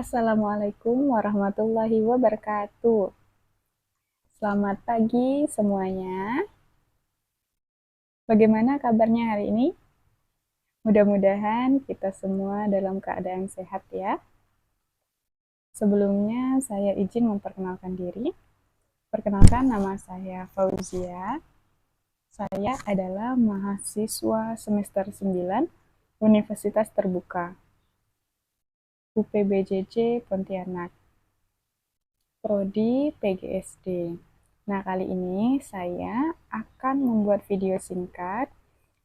Assalamualaikum warahmatullahi wabarakatuh. Selamat pagi semuanya. Bagaimana kabarnya hari ini? Mudah-mudahan kita semua dalam keadaan sehat ya. Sebelumnya saya izin memperkenalkan diri. Perkenalkan, nama saya Fauzia. Saya adalah mahasiswa semester 9 Universitas Terbuka UPBJJ Pontianak, Prodi PGSD. Nah, kali ini saya akan membuat video singkat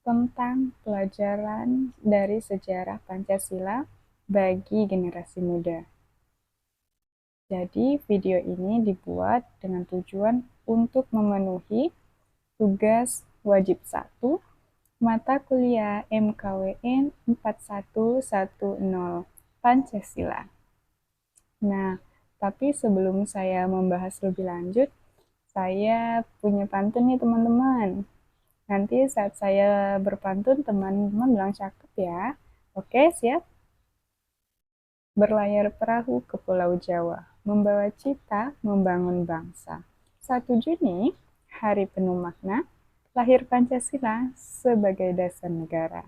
tentang pelajaran dari sejarah Pancasila bagi generasi muda. Jadi, video ini dibuat dengan tujuan untuk memenuhi tugas wajib 1 mata kuliah MKWN 4110 Pancasila. Nah, tapi sebelum saya membahas lebih lanjut, saya punya pantun nih teman-teman. Nanti saat saya berpantun, teman-teman bilang cakep ya. Oke, siap? Berlayar perahu ke Pulau Jawa, membawa cita membangun bangsa. 1 Juni, hari penuh makna, lahir Pancasila sebagai dasar negara.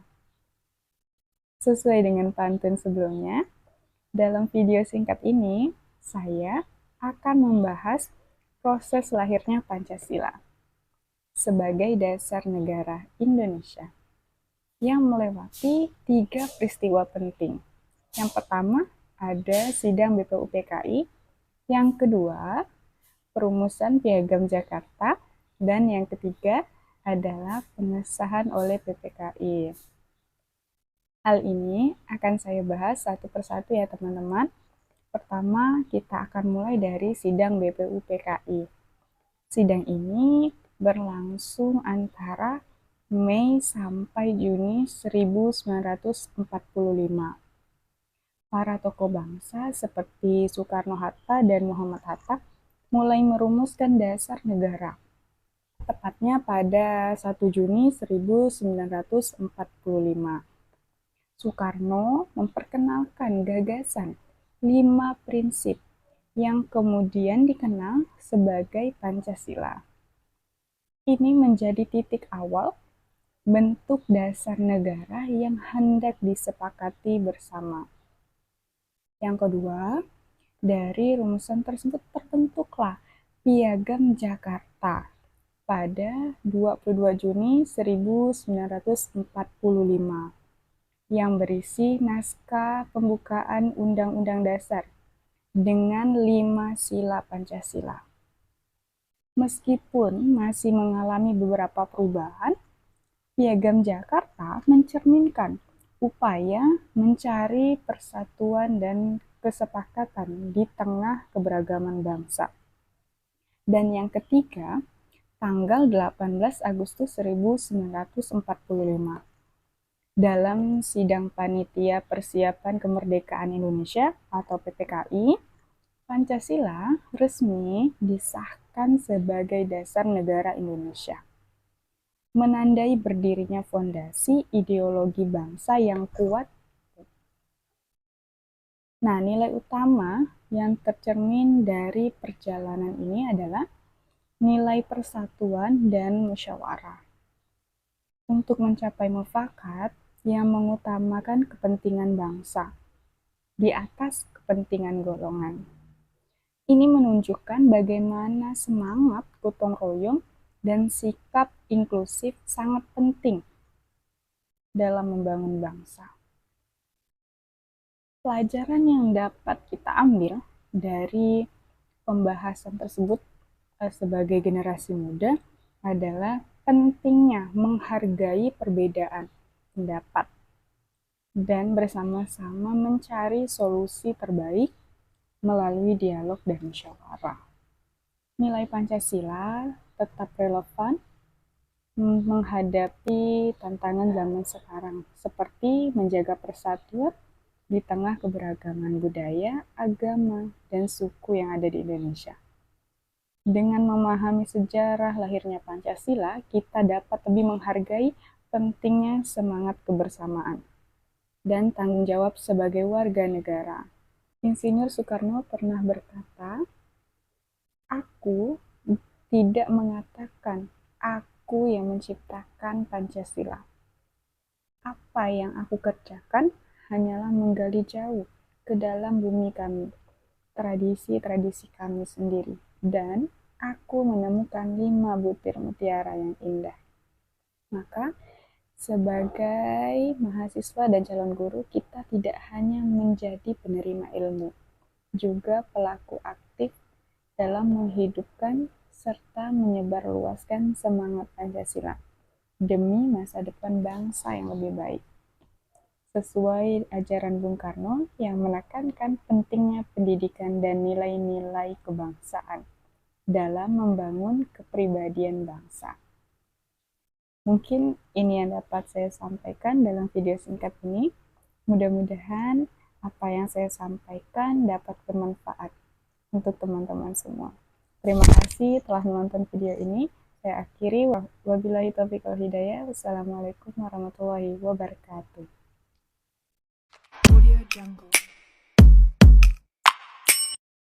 Sesuai dengan pantun sebelumnya, dalam video singkat ini, saya akan membahas proses lahirnya Pancasila sebagai dasar negara Indonesia yang melewati 3 peristiwa penting. Yang pertama, ada sidang BPUPKI. Yang kedua, perumusan Piagam Jakarta. Dan yang ketiga adalah pengesahan oleh PPKI. Hal ini akan saya bahas satu persatu ya teman-teman. Pertama, kita akan mulai dari sidang BPUPKI. Sidang ini berlangsung antara Mei sampai Juni 1945. Para tokoh bangsa seperti Soekarno-Hatta dan Muhammad Hatta mulai merumuskan dasar negara, tepatnya pada 1 Juni 1945. Soekarno memperkenalkan gagasan 5 prinsip yang kemudian dikenal sebagai Pancasila. Ini menjadi titik awal bentuk dasar negara yang hendak disepakati bersama. Yang kedua, dari rumusan tersebut terbentuklah Piagam Jakarta pada 22 Juni 1945 yang berisi naskah pembukaan Undang-Undang Dasar dengan 5 sila Pancasila. Meskipun masih mengalami beberapa perubahan, Piagam Jakarta mencerminkan upaya mencari persatuan dan kesepakatan di tengah keberagaman bangsa. Dan yang ketiga, tanggal 18 Agustus 1945, dalam sidang Panitia Persiapan Kemerdekaan Indonesia atau PPKI, Pancasila resmi disahkan sebagai dasar negara Indonesia, menandai berdirinya fondasi ideologi bangsa yang kuat. Nah, nilai utama yang tercermin dari perjalanan ini adalah nilai persatuan dan musyawarah. Untuk mencapai mufakat yang mengutamakan kepentingan bangsa di atas kepentingan golongan. Ini menunjukkan bagaimana semangat gotong royong dan sikap inklusif sangat penting dalam membangun bangsa. Pelajaran yang dapat kita ambil dari pembahasan tersebut sebagai generasi muda adalah pentingnya menghargai perbedaan pendapat dan bersama-sama mencari solusi terbaik melalui dialog dan musyawarah. Nilai Pancasila tetap relevan menghadapi tantangan zaman sekarang, seperti menjaga persatuan di tengah keberagaman budaya, agama, dan suku yang ada di Indonesia. Dengan memahami sejarah lahirnya Pancasila, kita dapat lebih menghargai pentingnya semangat kebersamaan dan tanggung jawab sebagai warga negara. Insinyur Soekarno pernah berkata, "Aku tidak mengatakan aku yang menciptakan Pancasila. Apa yang aku kerjakan hanyalah menggali jauh ke dalam bumi kami, tradisi-tradisi kami sendiri, dan aku menemukan 5 butir mutiara yang indah." Maka, sebagai mahasiswa dan calon guru, kita tidak hanya menjadi penerima ilmu, juga pelaku aktif dalam menghidupkan serta menyebarluaskan semangat Pancasila demi masa depan bangsa yang lebih baik. Sesuai ajaran Bung Karno yang menekankan pentingnya pendidikan dan nilai-nilai kebangsaan dalam membangun kepribadian bangsa. Mungkin ini yang dapat saya sampaikan dalam video singkat ini. Mudah-mudahan apa yang saya sampaikan dapat bermanfaat untuk teman-teman semua. Terima kasih telah menonton video ini. Saya akhiri. Wabillahi taufiq wal hidayah. Wassalamualaikum warahmatullahi wabarakatuh. Audio Jungle.